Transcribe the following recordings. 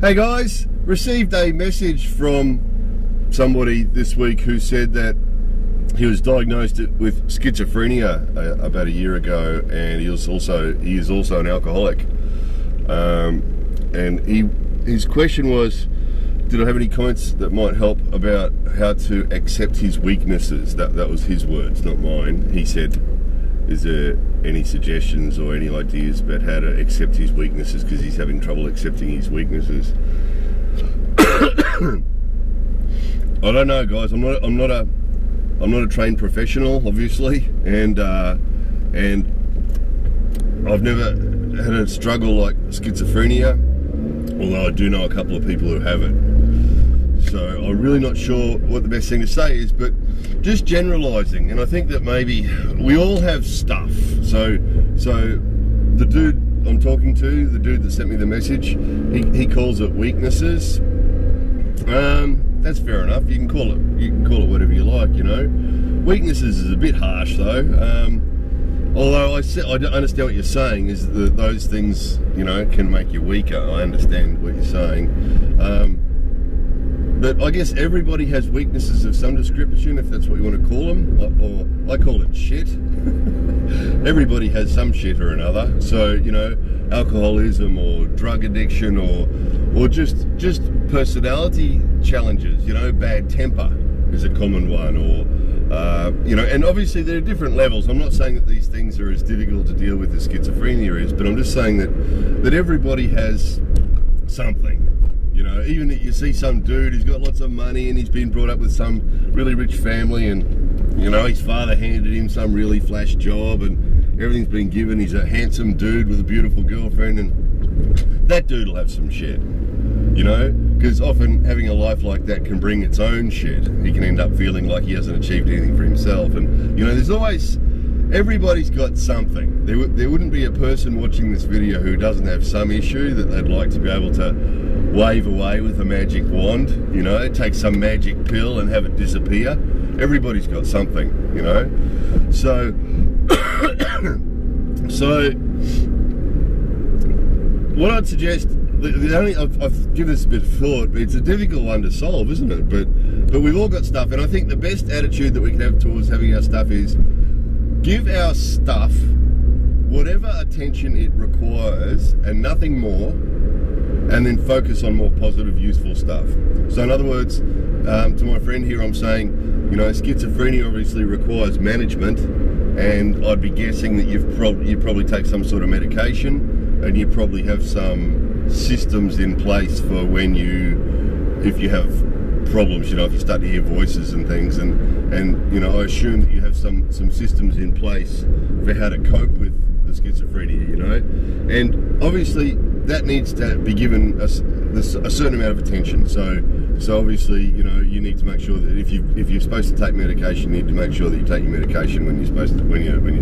Hey guys, received a message from somebody this week who said that he was diagnosed with schizophrenia about a year ago, and he is also an alcoholic. And his question was, did I have any comments that might help about how to accept his weaknesses? That was his words, not mine. He said, is there any suggestions or any ideas about how to accept his weaknesses, because he's having trouble accepting his weaknesses? I don't know, guys. I'm not a trained professional, obviously, and I've never had a struggle like schizophrenia, although I do know a couple of people who have it. So I'm really not sure what the best thing to say is, but just generalizing. And I think that maybe we all have stuff. So the dude I'm talking to, the dude that sent me the message, he calls it weaknesses. That's fair enough. You can call it whatever you like, you know. Weaknesses is a bit harsh though. Although I understand what you're saying, is that those things, you know, can make you weaker. I understand what you're saying. But I guess everybody has weaknesses of some description, if that's what you want to call them, or I call it shit. Everybody has some shit or another. So, you know, alcoholism or drug addiction or just personality challenges, you know, bad temper is a common one, or you know, and obviously there are different levels. I'm not saying that these things are as difficult to deal with as schizophrenia is, but I'm just saying that everybody has something. You know, even if you see some dude who's got lots of money and he's been brought up with some really rich family, and, you know, his father handed him some really flash job and everything's been given. He's a handsome dude with a beautiful girlfriend, and that dude will have some shit, you know, because often having a life like that can bring its own shit. He can end up feeling like he hasn't achieved anything for himself, and, you know, there's always, everybody's got something. There wouldn't be a person watching this video who doesn't have some issue that they'd like to be able to wave away with a magic wand, you know, take some magic pill and have it disappear. Everybody's got something, you know. So what I'd suggest, I've given this a bit of thought, but it's a difficult one to solve, isn't it? But we've all got stuff, and I think the best attitude that we can have towards having our stuff is give our stuff whatever attention it requires and nothing more, and then focus on more positive, useful stuff. So in other words, to my friend here, I'm saying, you know, schizophrenia obviously requires management, and I'd be guessing that you probably take some sort of medication, and you probably have some systems in place for when if you have problems, you know, if you start to hear voices and things, and you know, I assume that you have some systems in place for how to cope with the schizophrenia, you know, and obviously that needs to be given a certain amount of attention. So obviously, you know, you need to make sure that if you're supposed to take medication, you need to make sure that you take your medication when you're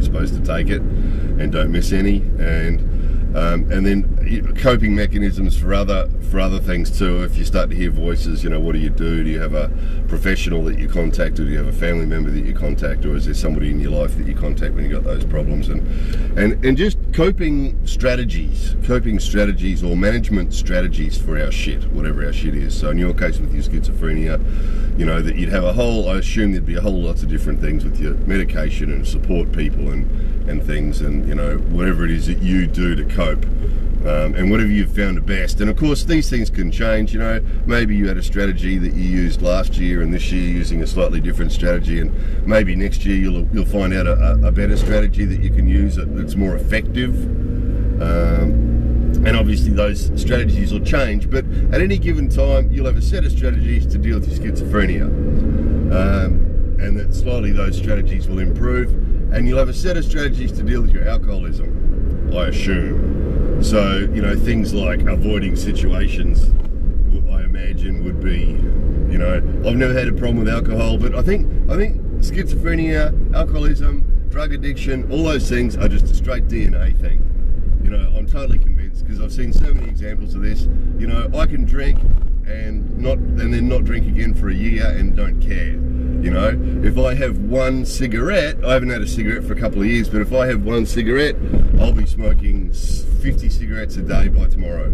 supposed to take it, and don't miss any. And then coping mechanisms for other things too. If you start to hear voices, you know, what do? Do you have a professional that you contact, or do you have a family member that you contact, or is there somebody in your life that you contact when you got those problems? And just coping strategies or management strategies for our shit, whatever our shit is. So in your case with your schizophrenia, you know, that you'd have I assume there'd be a whole lots of different things with your medication and support people and things, and, you know, whatever it is that you do to cope, and whatever you've found the best. And of course these things can change, you know. Maybe you had a strategy that you used last year, and this year you're using a slightly different strategy, and maybe next year you'll find out a better strategy that you can use that's more effective. And obviously those strategies will change, but at any given time you'll have a set of strategies to deal with your schizophrenia, and that slowly those strategies will improve, and you'll have a set of strategies to deal with your alcoholism, I assume. So, you know, things like avoiding situations, I imagine, would be, you know, I've never had a problem with alcohol, but I think schizophrenia, alcoholism, drug addiction, all those things are just a straight DNA thing. You know, I'm totally convinced, because I've seen so many examples of this. You know, I can drink and then not drink again for a year and don't care. You know, if I have one cigarette, I haven't had a cigarette for a couple of years, but if I have one cigarette, I'll be smoking 50 cigarettes a day by tomorrow.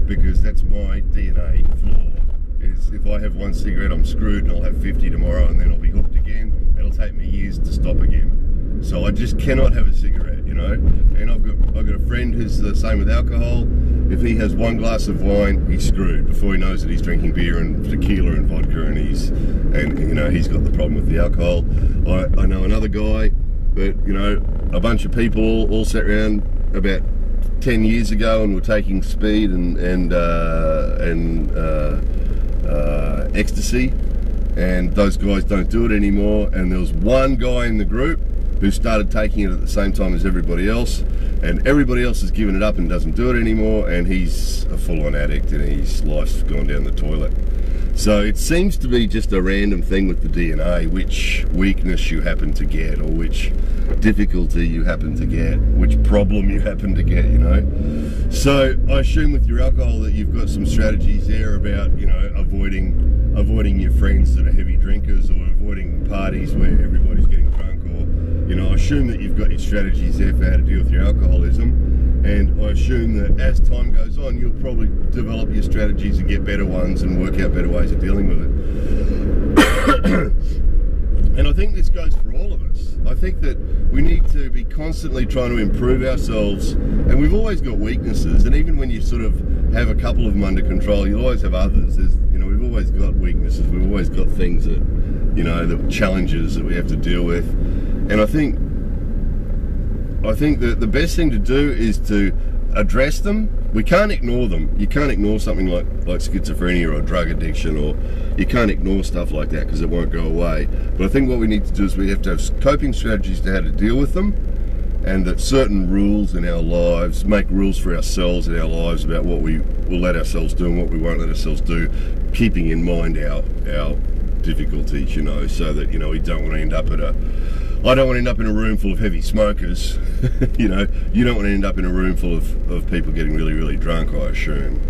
because that's my DNA flaw. Is if I have one cigarette, I'm screwed, and I'll have 50 tomorrow, and then I'll be hooked again. It'll take me years to stop again. So I just cannot have a cigarette, you know. And I've got a friend who's the same with alcohol. If he has one glass of wine, he's screwed before he knows that he's drinking beer and tequila and vodka, and you know, he's got the problem with the alcohol. I know another guy that, you know, a bunch of people all sat around about 10 years ago and were taking speed and ecstasy, and those guys don't do it anymore. And there was one guy in the group who started taking it at the same time as everybody else, and everybody else has given it up and doesn't do it anymore, and he's a full-on addict and his life's gone down the toilet. So it seems to be just a random thing with the DNA, which weakness you happen to get, or which difficulty you happen to get, which problem you happen to get, you know. So I assume with your alcohol that you've got some strategies there about, you know, avoiding your friends that are heavy drinkers, or avoiding parties where everybody's getting drunk, or, you know, I assume that you've got your strategies there for how to deal with your alcoholism. And I assume that as time goes on, you'll probably develop your strategies and get better ones and work out better ways of dealing with it. And I think this goes for all of us. I think that we need to be constantly trying to improve ourselves, and we've always got weaknesses, and even when you sort of have a couple of them under control, you'll always have others. You know, we've always got weaknesses, we've always got things that, you know, the challenges that we have to deal with. And I think that the best thing to do is to address them. We can't ignore them. You can't ignore something like schizophrenia or drug addiction, or you can't ignore stuff like that because it won't go away. But I think what we need to do is we have to have coping strategies to how to deal with them, and that certain rules in our lives, make rules for ourselves in our lives about what we will let ourselves do and what we won't let ourselves do, keeping in mind our difficulties, you know, so that, you know, we don't want to end up I don't want to end up in a room full of heavy smokers. You know, you don't want to end up in a room full of people getting really, really drunk, I assume.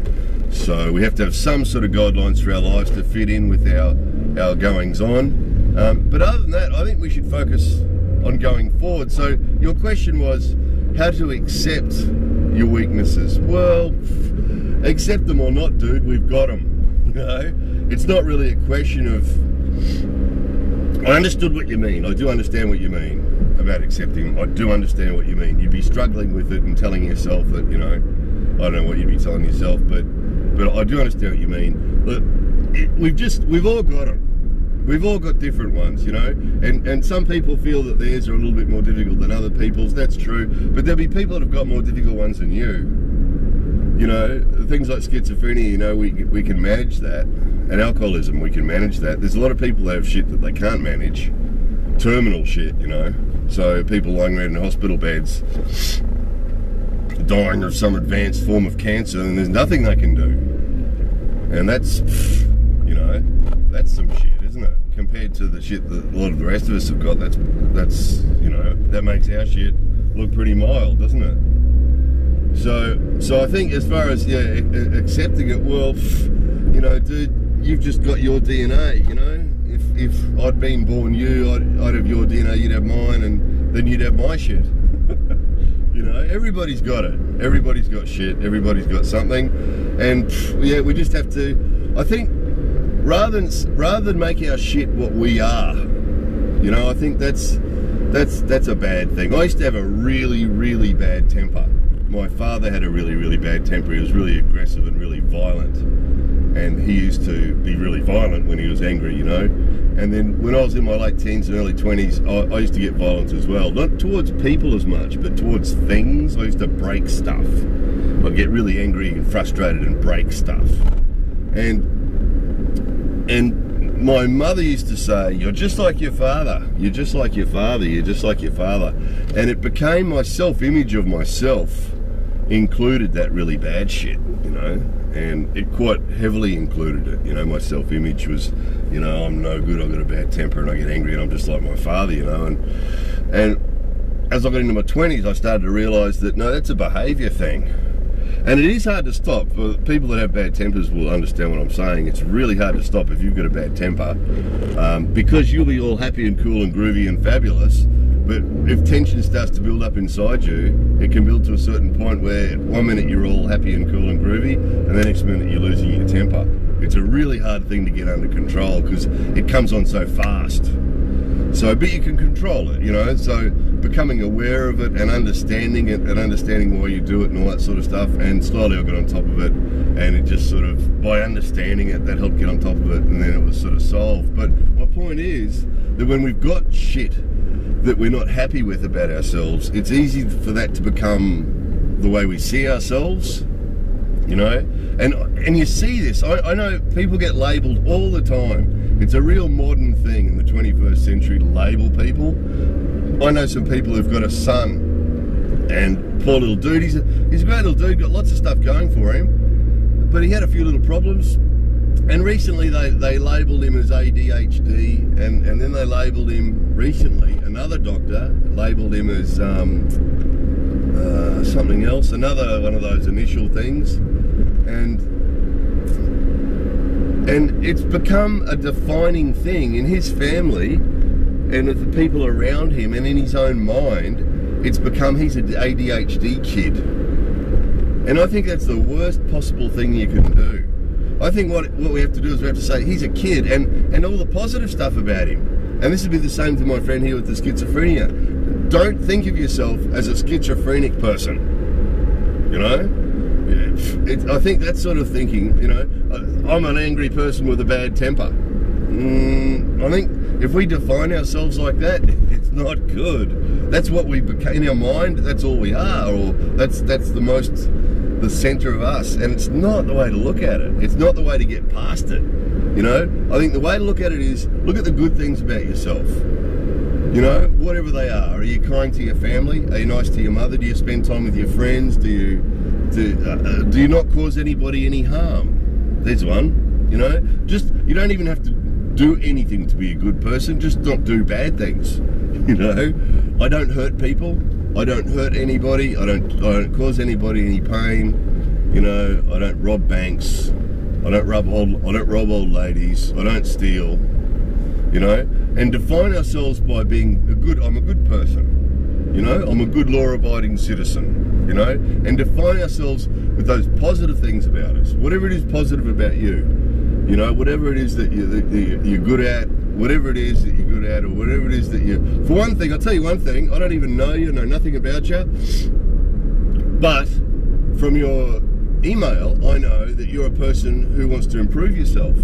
So we have to have some sort of guidelines for our lives to fit in with our goings on. But other than that, I think we should focus on going forward. So your question was how to accept your weaknesses. Well, accept them or not, dude, we've got them. You know, it's not really a question of, I understood what you mean. I do understand what you mean about accepting. I do understand what you mean. You'd be struggling with it and telling yourself that, you know, I don't know what you'd be telling yourself, but I do understand what you mean. Look, we've all got them. We've all got different ones, you know, and some people feel that theirs are a little bit more difficult than other people's. That's true, but there'll be people that have got more difficult ones than you. You know, things like schizophrenia, you know, we can manage that. And alcoholism, we can manage that. There's a lot of people that have shit that they can't manage. Terminal shit, you know. So people lying around in hospital beds, dying of some advanced form of cancer, and there's nothing they can do. And that's, you know, that's some shit, isn't it? Compared to the shit that a lot of the rest of us have got, that's you know, that makes our shit look pretty mild, doesn't it? So I think as far as, yeah, accepting it, well, you know, dude, you've just got your DNA, you know. If I'd been born you, I'd have your DNA, you'd have mine, and then you'd have my shit. You know, everybody's got it. Everybody's got shit. Everybody's got something, and yeah, we just have to. I think rather than make our shit what we are, you know, I think that's a bad thing. I used to have a really, really bad temper. My father had a really, really bad temper. He was really aggressive and really violent. And he used to be really violent when he was angry, you know. And then when I was in my late teens and early 20s, I used to get violent as well. Not towards people as much, but towards things. I used to break stuff. I'd get really angry and frustrated and break stuff. And my mother used to say, you're just like your father. You're just like your father. You're just like your father. And it became my self-image of myself included that really bad shit, you know. And it quite heavily included it, you know. My self-image was, you know, I'm no good, I've got a bad temper and I get angry and I'm just like my father, you know. And as I got into my 20s, I started to realise that, no, that's a behaviour thing. And it is hard to stop. For people that have bad tempers will understand what I'm saying. It's really hard to stop if you've got a bad temper, because you'll be all happy and cool and groovy and fabulous. But if tension starts to build up inside you, it can build to a certain point where 1 minute you're all happy and cool and groovy, and the next minute you're losing your temper. It's a really hard thing to get under control because it comes on so fast. So, but you can control it, you know, so becoming aware of it and understanding it and understanding why you do it and all that sort of stuff, and slowly I got on top of it, and it just sort of, by understanding it, that helped get on top of it, and then it was sort of solved. But my point is that when we've got shit that we're not happy with about ourselves, it's easy for that to become the way we see ourselves, you know, and you see this, I know people get labelled all the time. It's a real modern thing in the 21st century to label people. I know some people who've got a son, and poor little dude, he's a great little dude, got lots of stuff going for him, but he had a few little problems, and recently they labelled him as ADHD, and then they labelled him recently, another doctor labelled him as something else, another one of those initial things, and it's become a defining thing in his family and with the people around him and in his own mind. It's become, he's an ADHD kid. And I think that's the worst possible thing you can do. I think what we have to do is we have to say, he's a kid, and all the positive stuff about him. And this would be the same to my friend here with the schizophrenia. Don't think of yourself as a schizophrenic person, you know? I think that sort of thinking, you know, I'm an angry person with a bad temper. I think if we define ourselves like that, it's not good. That's what we became in our mind, that's all we are, or that's the center of us, and it's not the way to look at it. It's not the way to get past it, you know? I think the way to look at it is, look at the good things about yourself. You know, whatever they are. Are you kind to your family? Are you nice to your mother? Do you spend time with your friends? Do you not cause anybody any harm? There's one, you know? You don't even have to do anything to be a good person, just not do bad things, you know? I don't hurt people, I don't hurt anybody, I don't cause anybody any pain, you know? I don't rob banks, I don't rob old ladies, I don't steal, you know? And define ourselves by being I'm a good person, you know? I'm a good law-abiding citizen, you know? And define ourselves with those positive things about us, whatever it is positive about you, you know, whatever it is that you're good at, whatever it is that you're good at, or whatever it is that for one thing, I'll tell you one thing, I don't even know you, know nothing about you, but from your email, I know that you're a person who wants to improve yourself.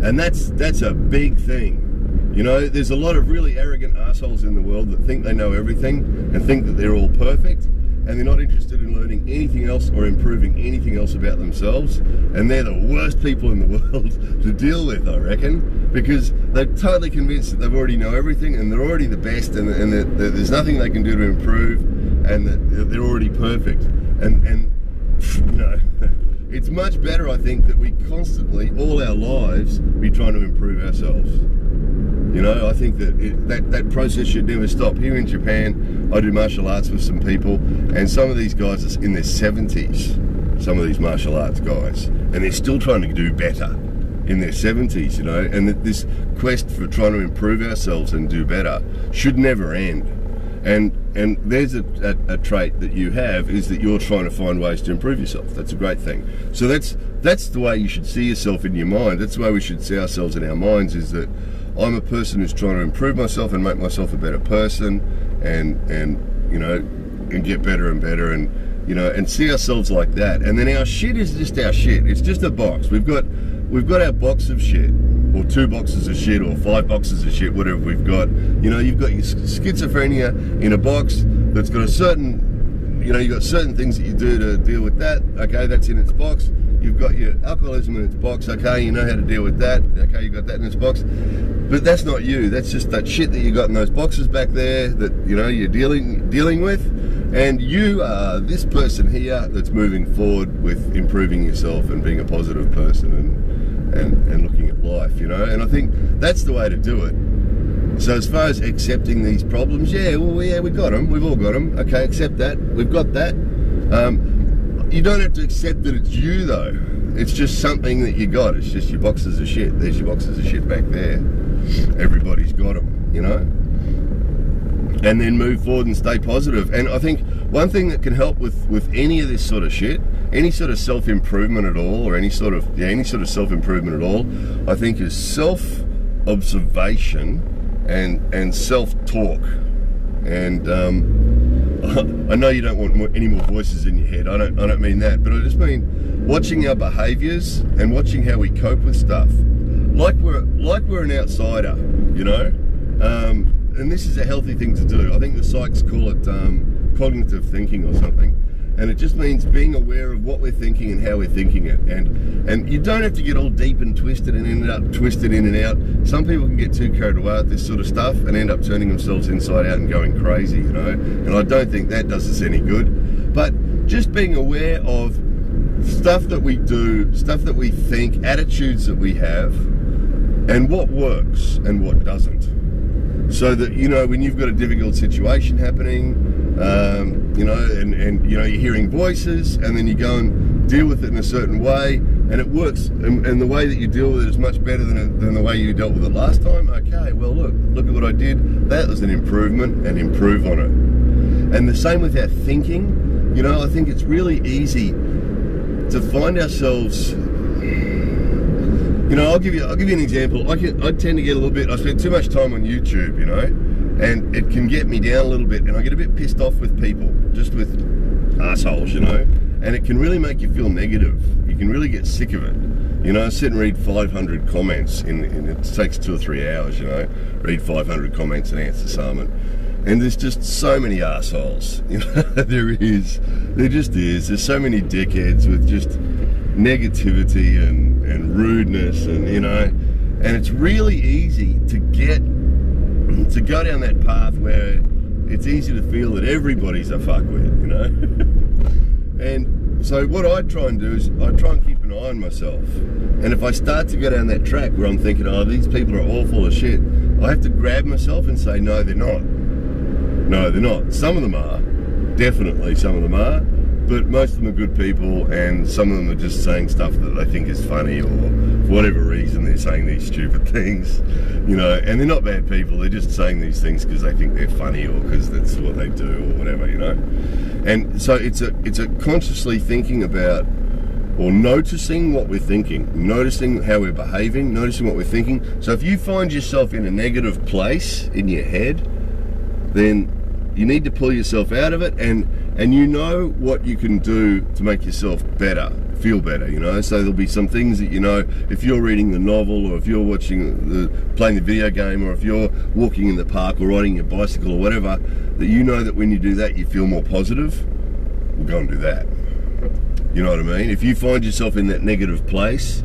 And that's a big thing. You know, there's a lot of really arrogant assholes in the world that think they know everything and think that they're all perfect, and they're not interested in learning anything else or improving anything else about themselves. And they're the worst people in the world to deal with, I reckon, because they're totally convinced that they already know everything and they're already the best, and that there's nothing they can do to improve, and that they're already perfect. And you know, it's much better, I think, that we constantly, all our lives, be trying to improve ourselves. You know, I think that that process should never stop. Here in Japan, I do martial arts with some people, and some of these guys are in their 70s, some of these martial arts guys, and they're still trying to do better in their 70s, you know, and this quest for trying to improve ourselves and do better should never end. And there's a trait that you have, is that you're trying to find ways to improve yourself. That's a great thing. So that's the way you should see yourself in your mind. That's the way we should see ourselves in our minds, is that I'm a person who's trying to improve myself and make myself a better person, and you know, and get better and better, and you know, and see ourselves like that. And then our shit is just our shit. It's just a box. We've got our box of shit, or 2 boxes of shit, or 5 boxes of shit, whatever we've got. You know, you've got your schizophrenia in a box that's got a certain, you know, you've got certain things that you do to deal with that. Okay, that's in its box. You've got your alcoholism in its box. Okay, you know how to deal with that. Okay, you've got that in its box. But that's not you. That's just that shit that you got in those boxes back there that, you know, you're dealing with. And you are this person here that's moving forward with improving yourself and being a positive person and looking at life, you know. And I think that's the way to do it. So as far as accepting these problems, yeah, we got them. We've all got them. Okay, accept that. We've got that. you don't have to accept that it's you though. It's just something that you got. It's just your boxes of shit. There's your boxes of shit back there. Everybody's got them, you know? And then move forward and stay positive. And I think one thing that can help with any of this sort of shit, any sort of self-improvement at all, or any sort of self-improvement at all, I think is self-observation and self-talk. And I know you don't want any more voices in your head. I don't mean that, but I just mean watching our behaviours and watching how we cope with stuff, like we're an outsider, you know. And this is a healthy thing to do. I think the psychs call it cognitive thinking or something, and it just means being aware of what we're thinking and how we're thinking it. And you don't have to get all deep and twisted and end up twisted in and out. Some people can get too carried away with this sort of stuff and end up turning themselves inside out and going crazy, you know. And I don't think that does us any good. But just being aware of stuff that we do, stuff that we think, attitudes that we have, and what works and what doesn't. So that, you know, when you've got a difficult situation happening, you know, and you know, you're hearing voices, and then you go and deal with it in a certain way, and it works, and the way that you deal with it is much better than the way you dealt with it last time. Okay, well look at what I did. That was an improvement, and improve on it. And the same with our thinking. You know, I think it's really easy to find ourselves. You know, I'll give you an example. I tend to get a little bit, I spend too much time on YouTube, you know, and it can get me down a little bit, and I get a bit pissed off with people, just with assholes, you know, and it can really make you feel negative. You can really get sick of it. You know, I sit and read 500 comments, and it takes 2 or 3 hours, you know, read 500 comments and answer some, and there's just so many assholes, you know. There just is. There's so many dickheads with just negativity and rudeness, and you know, and it's really easy to go down that path where it's easy to feel that everybody's a fuckwit, you know. And so what I try and do is I try and keep an eye on myself, and if I start to go down that track where I'm thinking, oh, these people are all full of shit, I have to grab myself and say, no, they're not. No, they're not. Some of them are, definitely some of them are, but most of them are good people, and some of them are just saying stuff that they think is funny, or for whatever reason they're saying these stupid things, you know, and they're not bad people. They're just saying these things because they think they're funny, or because that's what they do, or whatever, you know. And so it's a consciously thinking about, or noticing what we're thinking, noticing how we're behaving, noticing what we're thinking. So if you find yourself in a negative place in your head, then you need to pull yourself out of it, and you know what you can do to make yourself better, feel better, you know. So there'll be some things that, you know, if you're reading the novel, or if you're playing the video game, or if you're walking in the park or riding your bicycle or whatever, that you know that when you do that you feel more positive, well, go and do that. You know what I mean? If you find yourself in that negative place,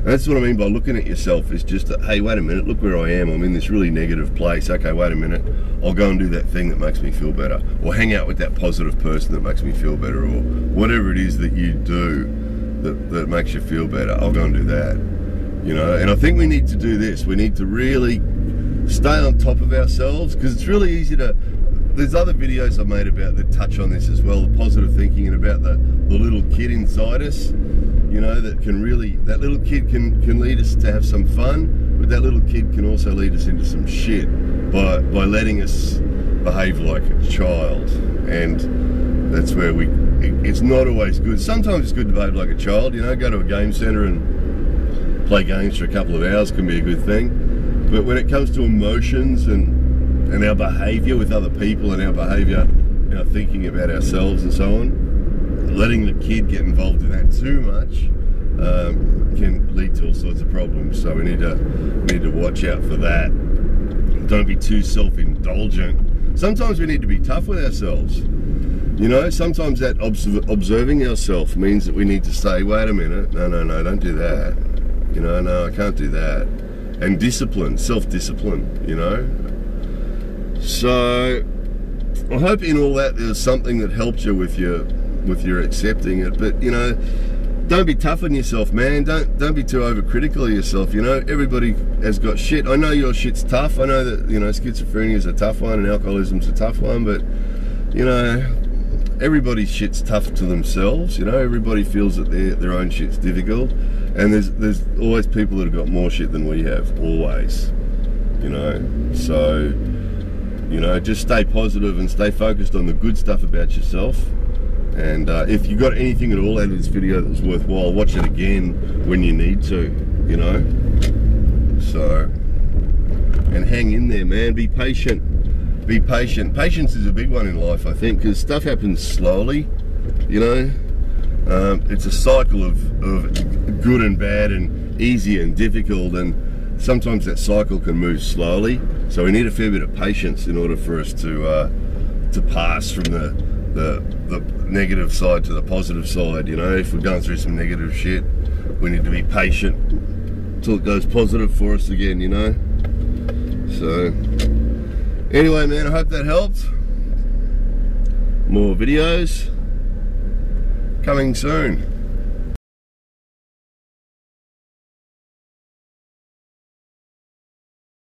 that's what I mean by looking at yourself, is just that, hey, wait a minute, look where I am. I'm in this really negative place. Okay, wait a minute. I'll go and do that thing that makes me feel better. Or hang out with that positive person that makes me feel better. Or whatever it is that you do that makes you feel better, I'll go and do that. You know, and I think we need to do this. We need to really stay on top of ourselves, because it's really easy to... There's other videos I've made about that touch on this as well, the positive thinking, and about the little kid inside us. You know, that can really, that little kid can lead us to have some fun, but that little kid can also lead us into some shit by letting us behave like a child. And that's where it's not always good. Sometimes it's good to behave like a child, you know, go to a game centre and play games for a couple of hours can be a good thing. But when it comes to emotions and our behaviour with other people, and our behaviour, our thinking about ourselves and so on, letting the kid get involved in that too much can lead to all sorts of problems. So we need to watch out for that. Don't be too self-indulgent. Sometimes we need to be tough with ourselves. You know, sometimes that observing ourselves means that we need to say, wait a minute, no, don't do that. You know, no, I can't do that. And discipline, self-discipline, you know. So I hope in all that there's something that helped you with your accepting it. But you know, don't be tough on yourself, man. Don't be too overcritical of yourself. You know, everybody has got shit. I know your shit's tough. I know that, you know, schizophrenia is a tough one and alcoholism's a tough one. But you know, everybody's shit's tough to themselves, you know. Everybody feels that their own shit's difficult, and there's always people that have got more shit than we have, always, you know. So, you know, just stay positive and stay focused on the good stuff about yourself. And if you got anything at all out of this video that's worthwhile, watch it again when you need to, you know. So, and hang in there, man. Be patient. Be patient. Patience is a big one in life, I think, because stuff happens slowly, you know. It's a cycle of good and bad and easy and difficult, and sometimes that cycle can move slowly. So we need a fair bit of patience in order for us to pass from the negative side to the positive side, you know. If we're going through some negative shit, we need to be patient until it goes positive for us again, you know. So anyway, man, I hope that helped. More videos coming soon.